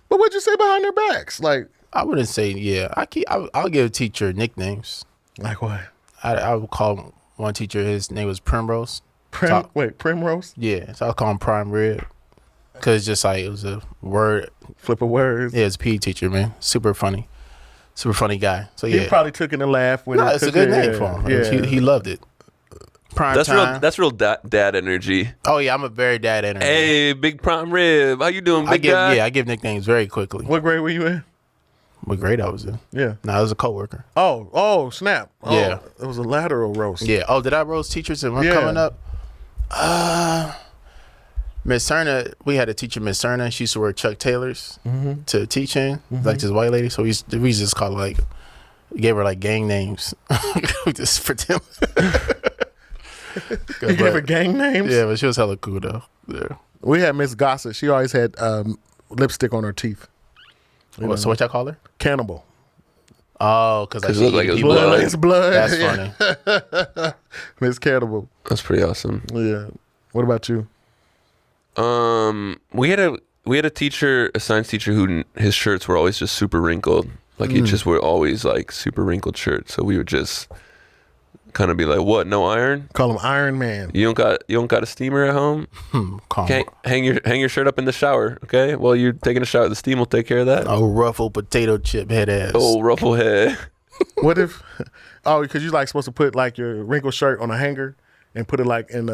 But what'd you say behind their backs? Like I wouldn't say, yeah. I'll give a teacher nicknames. what? I would call one teacher, his name was Primrose. Primrose? Yeah, so I'll call him Prime Rib. Because just like, it was a word. Flip of words. Yeah, it's a PE teacher, man. Super funny. Super funny guy. So He yeah. probably took in a laugh with No, it. it's a good name for him. Yeah. He loved it. Prime That's time. real dad energy. Oh yeah, I'm a very dad energy. Hey, big prime rib. How you doing, big guy? I give nicknames very quickly. What grade were you in? What grade I was in? Yeah. No, I was a coworker. Oh, snap. Oh, Yeah. It was a lateral roast. Yeah. Oh, did I roast teachers and Yeah. coming up? Miss Cerna, we had a teacher, Miss Cerna. She used to wear Chuck Taylors to teach in, like this white lady. So we just called her, like, we gave her like gang names just for them. You gave her gang names? Yeah, but she was hella cool though. Yeah. We had Miss Gossett. She always had lipstick on her teeth. So what y'all call her? Cannibal. Oh, because it looked like it was people. blood. It's blood. That's Yeah. funny. Miss Cannibal. That's pretty awesome. Yeah. What about you? We had a teacher, a science teacher, who his shirts were always just super wrinkled. Like he just were always like super wrinkled shirts. So we would just kind of be like, "What? No iron? Call him Iron Man. You don't got a steamer at home? Calm. Okay, hang your shirt up in the shower. Okay, while you're taking a shower, the steam will take care of that." Oh, ruffled potato chip head ass. Oh, ruffle head. What if? Oh, because you like supposed to put like your wrinkled shirt on a hanger and put it like in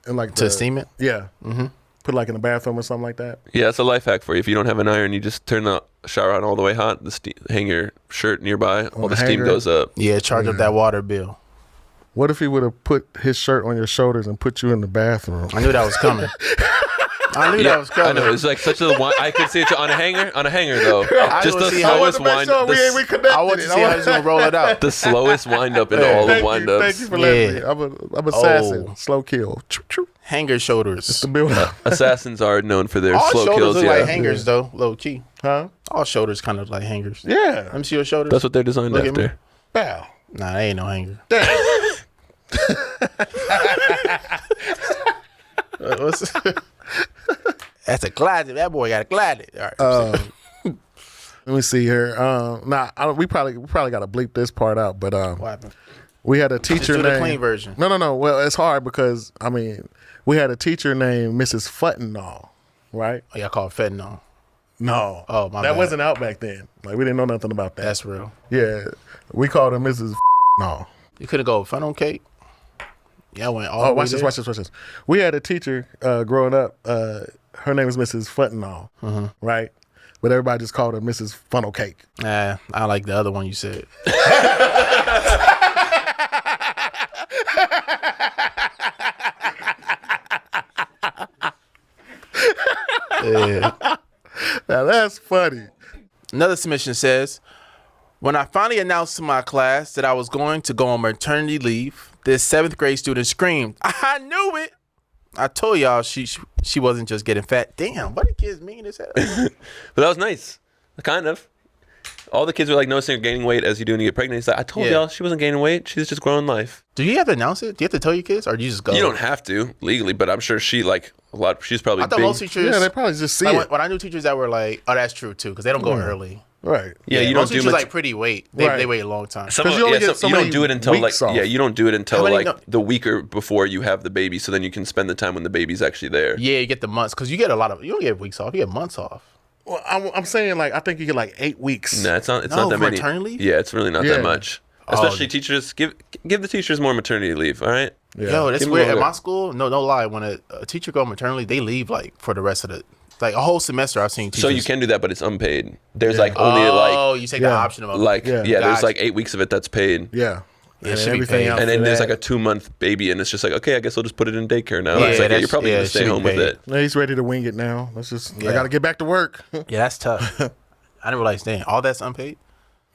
like To steam it? Yeah. Mm-hmm. Put like in the bathroom or something like that. Yeah, it's a life hack for you. If you don't have an iron, you just turn the shower on all the way hot. Hang your shirt nearby. All the steam hanger? goes up. Yeah, charge up that water bill. What if he would have put his shirt on your shoulders and put you in the bathroom? I knew that was coming. I knew that was I coming. know. It's like such a. I could see it on a hanger. On a hanger though. Just the see how- slowest wind. we connected. I want to see how he's gonna roll it out. The slowest wind up in all of wind ups. Thank you for letting Yeah. me. I'm assassin. Oh. Slow kill. Choo, choo. Hanger shoulders. The build up. Assassins are known for their All slow shoulders kills. look Yeah, like hangers though, low key. Huh? All shoulders kind of like hangers. Yeah. Let me see your shoulders. that's what they're designed Look at me. after. Bow. Nah, they ain't no hanger. What's That's a closet. That boy got a closet. All right. Let me see here. We probably got to bleep this part out, but what happened? we had a teacher do the named clean version. No. Well, it's hard because we had a teacher named Mrs. Futtenall, right? Oh, y'all call it fentanyl. No. Oh, my That bad. wasn't out back then. Like we didn't know nothing about that. That's real. Yeah. We called her Mrs. No. You could have go funnel cake. Y'all went all Oh, the way watch this, there. watch this. We had a teacher growing up. Her name was Mrs. Futtenall, right? But everybody just called her Mrs. Funnel Cake. Nah, I like the other one you said. That's funny. Another submission says, when I finally announced to my class that I was going to go on maternity leave, this 7th grade student screamed, I knew it. I told y'all she wasn't just getting fat. Damn, what the kids mean as hell. But that was nice. Kind of. All the kids were like noticing her gaining weight as you do when you get pregnant. He's like, I told y'all she wasn't gaining weight. She's just growing life. Do you have to announce it? Do you have to tell your kids, or do you just go? You don't have to legally, but I'm sure she's probably. I thought most teachers. Yeah, they probably just see it. When I knew teachers that were like, oh, that's true too, because they don't go early. Right. Yeah, you most don't do teachers like pretty wait. They wait a long time. Because you only get so you don't many do it until weeks off. you don't do it until How many- like the week or before you have the baby, so then you can spend the time when the baby's actually there. Yeah, you get the months, because you get you don't get weeks off, you get months off. Well, I'm saying like I think you get like 8 weeks. No, it's not No, that for many. maternity leave? Yeah, it's really not Yeah. that much. Especially teachers, give the teachers more maternity leave. All right. Yeah. Yo, that's Give me weird. a At little my school, no lie, when a teacher go on maternity, they leave like for the rest of the like a whole semester. I've seen teachers. So you can do that, but it's unpaid. There's like only you take the option of there's Gotcha. like 8 weeks of it that's paid. Yeah. Yeah, it And should be everything paid. else And then for there's that. like a 2-month baby, and it's just like, okay, I guess I'll just put it in daycare now. Yeah, It's like, you're probably yeah, gonna it stay should be home with paid. it. Yeah, he's ready to wing it now. I Yeah. got to get back to work. Yeah, that's tough. I didn't realize, dang, all that's unpaid.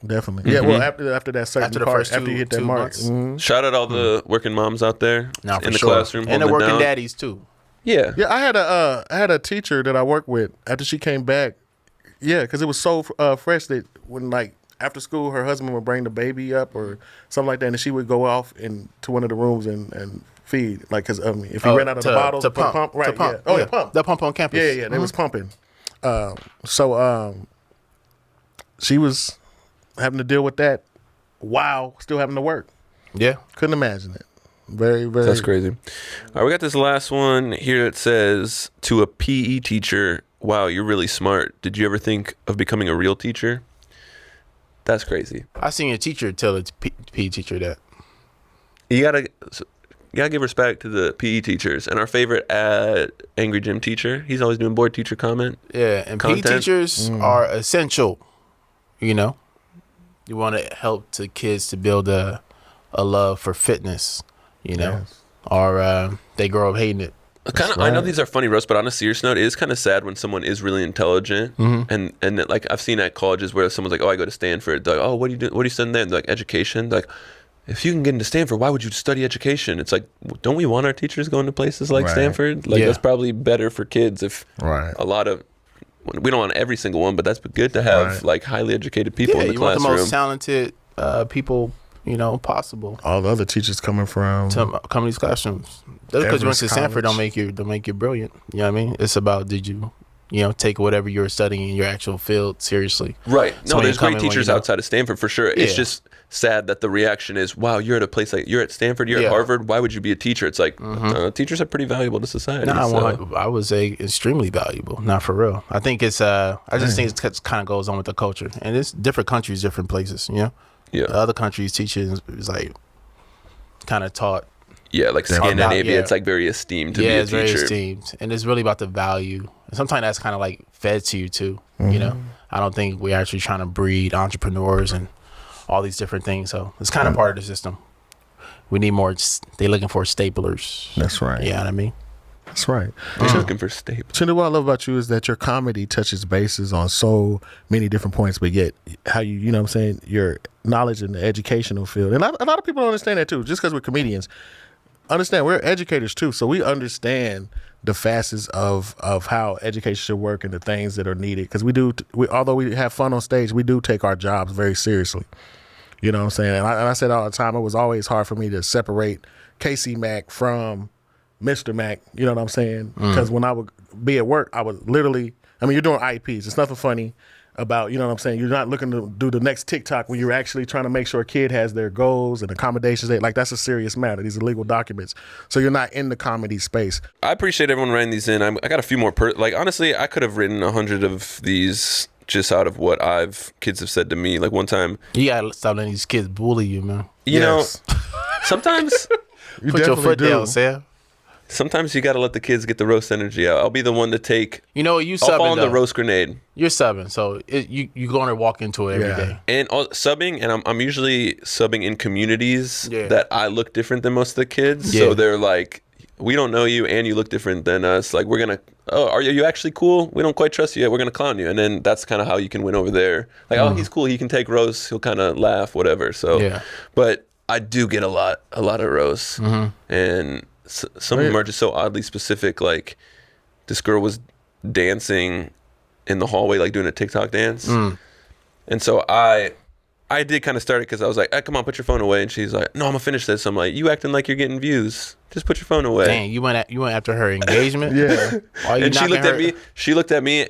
Definitely. Yeah. Well, after that certain After the part, first after you hit that 2 mark. months. Mhm. Shout out all the working moms out there No, for in the sure. classroom, And the holding it working down. daddies too. Yeah. Yeah, I had a teacher that I worked with after she came back. Yeah, because it was so fresh that when like after school, her husband would bring the baby up or something like that, and she would go off into one of the rooms and feed. Like, because if he ran out of the bottles, to pump, right? to pump. Yeah. Oh yeah, pump. The pump on campus. Yeah, they was pumping. So she was having to deal with that while still having to work. Yeah. Couldn't imagine it. Very, very. That's crazy. All right, we got this last one here that says, to a PE teacher, wow, you're really smart. Did you ever think of becoming a real teacher? That's crazy. I seen a teacher tell a PE teacher that. You gotta give respect to the PE teachers. And our favorite Angry Jim teacher, he's always doing board teacher comment. Yeah, and Content. PE teachers are essential. You know, you want to help the kids to build a love for fitness. You know, or they grow up hating it. I know these are funny roasts, but on a serious note, it is kind of sad when someone is really intelligent, and like I've seen at colleges where someone's like, "Oh, I go to Stanford." They're like, "Oh, what do you do? What do you study there?" And they're like, "Education." They're like, if you can get into Stanford, why would you study education? It's like, don't we want our teachers going to places like Stanford? Like that's probably better for kids if a lot of. We don't want every single one, but that's good to have like highly educated people in the you classroom. want the most talented people, possible. All the other teachers coming from to come to these classrooms. That's because you went to Stanford don't make you brilliant. You know what I mean? It's about did you take whatever you're studying in your actual field seriously. Right. So No, when there's you come great in, when teachers you know- outside of Stanford for sure. It's Yeah. just sad that the reaction is, wow, you're at a place like you're at Stanford, you're at Harvard. Why would you be a teacher? It's like teachers are pretty valuable to society. I would say extremely valuable. Not for real. I think it's. I just think it kind of goes on with the culture, and it's different countries, different places. Yeah. The other countries teaching is like kind of taught. Yeah, like Scandinavia, Yeah. it's like very esteemed to be a it's very teacher. esteemed, and it's really about the value. And sometimes that's kind of like fed to you too. You know, I don't think we're actually trying to breed entrepreneurs and all these different things. So it's kind of part of the system. We need more. They're looking for staplers. That's right. You know what I mean? That's right. They're looking for staples. Chinedu, what I love about you is that your comedy touches bases on so many different points, but yet how you know what I'm saying, your knowledge in the educational field. And a lot of people don't understand that too, just because we're comedians. Understand, we're educators too, so we understand the facets of how education should work and the things that are needed. Because although we have fun on stage, we do take our jobs very seriously. You know what I'm saying? And I said all the time, it was always hard for me to separate KC Mack from Mr. Mack. You know what I'm saying? Because when I would be at work, I would literally, you're doing IEPs. It's nothing funny about, you know what I'm saying? You're not looking to do the next TikTok when you're actually trying to make sure a kid has their goals and accommodations. Like, that's a serious matter. These are legal documents. So you're not in the comedy space. I appreciate everyone writing these in. I got a few more. Honestly, I could have written 100 of these just out of what kids have said to me. Like one time, You gotta stop letting these kids bully you, man. you know, sometimes You Put your definitely foot do. down, Sam. Sometimes you got to let the kids get the roast energy out. I'll be the one to take. You know, you I'll fall subbing in the though. roast grenade. You're subbing, so you going to walk into it every day. And subbing, and I'm usually subbing in communities Yeah. that I look different than most of the kids. Yeah. So they're like, we don't know you and you look different than us. Like, we're going to, are you actually cool? We don't quite trust you yet. We're going to clown you. And then that's kind of how you can win over there. Like, oh, he's cool. He can take roasts. He'll kind of laugh, whatever. So, but I do get a lot of roasts. And some of them are just so oddly specific. Like, this girl was dancing in the hallway, like doing a TikTok dance. And so I did kind of start it because I was like, hey, come on, put your phone away. And she's like, no, I'm gonna finish this. I'm like, you acting like you're getting views. Just put your phone away. Dang, you went after her engagement? Yeah. And she looked at me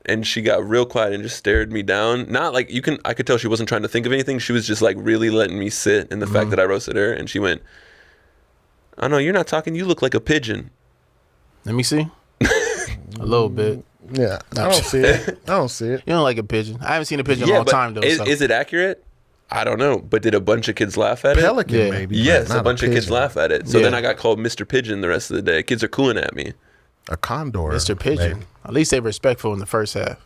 and she got real quiet and just stared me down. Not like I could tell she wasn't trying to think of anything. She was just like really letting me sit in the fact that I roasted her. And she went, oh no, you're not talking. You look like a pigeon. Let me see. A little bit. Yeah, I don't see it. You don't like a pigeon. I haven't seen a pigeon in a long time, though. Is it accurate? I don't know. But did a bunch of kids laugh at it? Pelican, maybe. Yes, a bunch of kids laugh at it. So then I got called Mr. Pigeon the rest of the day. Kids are cooling at me. A condor. Mr. Pigeon. Maybe. At least they were respectful in the first half.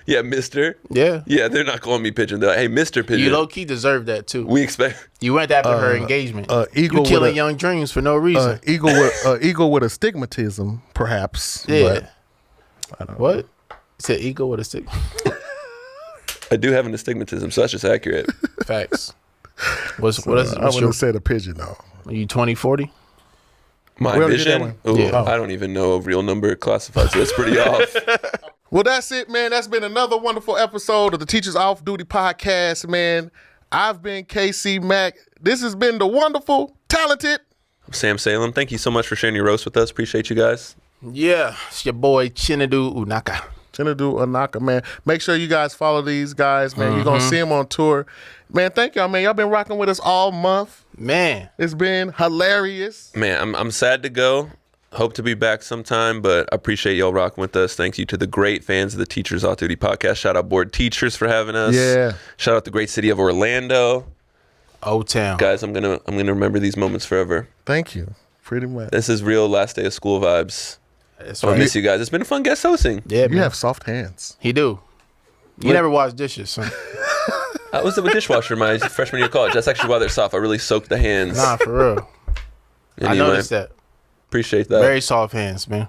Yeah, Mr. Yeah. Yeah, they're not calling me Pigeon. They're like, hey, Mr. Pigeon. You low-key deserve that, too. We expect. You went after her engagement. Eagle you killing young dreams for no reason. Eagle with astigmatism, perhaps. Yeah. But I don't know. What? You said eagle with a stick. I do have an astigmatism, so that's just accurate. Facts. I wouldn't have said a pigeon, though. Are you 20/40? My vision? I don't even know a real number classified, so it's pretty off. Well, that's it, man. That's been another wonderful episode of the Teachers Off Duty podcast, man. I've been KC Mack. This has been the wonderful, talented Sam Salem. Thank you so much for sharing your roast with us. Appreciate you guys. Yeah, it's your boy Chinedu Unaka. Chinedu Unaka, man. Make sure you guys follow these guys, man. You're going to see them on tour. Man, thank y'all, man. Y'all been rocking with us all month. Man. It's been hilarious. Man, I'm sad to go. Hope to be back sometime, but I appreciate y'all rocking with us. Thank you to the great fans of the Teachers Off Duty podcast. Shout out Board Teachers for having us. Yeah. Shout out the great city of Orlando. O-Town. Guys, I'm gonna remember these moments forever. Thank you. Pretty much. This is real last day of school vibes. That's right. I miss you guys. It's been a fun guest hosting. Yeah, you man. have soft hands. He do. You never wash dishes, son. I was a dishwasher my freshman year of college. That's actually why they're soft. I really soaked the hands. Nah, for real. Anyway, I noticed that. Appreciate that. Very soft hands, man.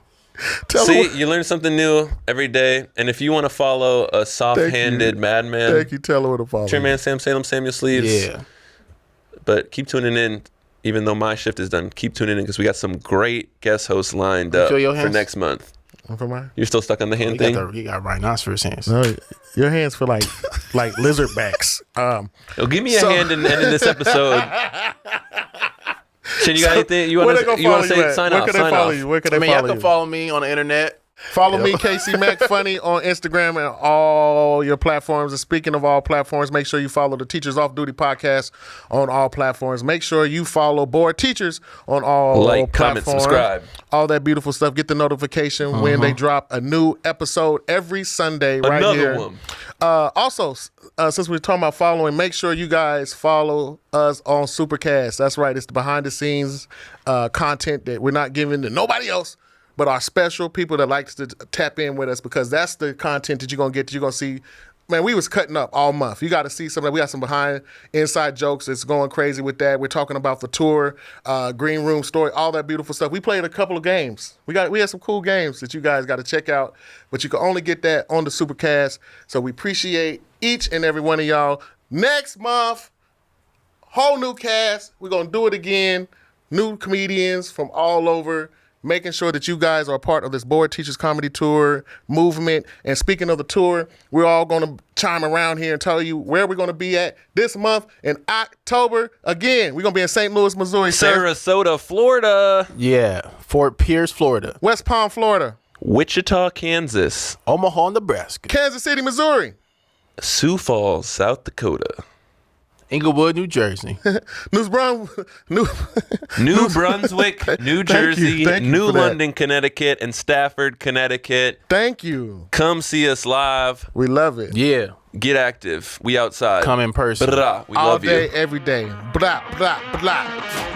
You learn something new every day. And if you want to follow a soft-handed madman, thank you. Tell her where to follow. Your man Sam Salem, Samuel Sleeves. Yeah. But keep tuning in. Even though my shift is done, keep tuning in because we got some great guest hosts lined up for next month. For mine? You're still stuck on the hand thing? You got rhinoceros hands. No, your hands feel like lizard backs. Give me a hand in ending this episode. Chin, you got anything you want to say? Sign off. Where can they follow you? Where can they follow you? Y'all can follow me on the internet. Follow me, KC Mack Funny, on Instagram and all your platforms. And speaking of all platforms, make sure you follow the Teachers Off Duty podcast on all platforms. Make sure you follow Board Teachers on all platforms. Comment, subscribe. All that beautiful stuff. Get the notification when they drop a new episode every Sunday right here. Another one. Also, since we're talking about following, make sure you guys follow us on Supercast. That's right. It's the behind-the-scenes content that we're not giving to nobody else but our special people that likes to tap in with us, because that's the content that you're going to get. You're going to see, man, we was cutting up all month. You got to see something. We got some inside jokes. It's going crazy with that. We're talking about the tour, green room story, all that beautiful stuff. We played a couple of games. We had some cool games that you guys got to check out, but you can only get that on the Supercast. So we appreciate each and every one of y'all. Next month, whole new cast. We're going to do it again. New comedians from all over, making sure that you guys are a part of this Board Teachers Comedy Tour movement. And speaking of the tour, we're all going to chime around here and tell you where we're going to be at this month in October. Again, we're going to be in St. Louis, Missouri. Sarasota, Florida. Yeah. Fort Pierce, Florida. West Palm, Florida. Wichita, Kansas. Omaha, Nebraska. Kansas City, Missouri. Sioux Falls, South Dakota. Inglewood, New Jersey. New Brunswick, New Jersey, Thank you New for that. London, Connecticut, and Stafford, Connecticut. Thank you. Come see us live. We love it. Yeah. Get active. We outside. Come in person. Blah. We All love day, you. every day. Blah, blah, blah.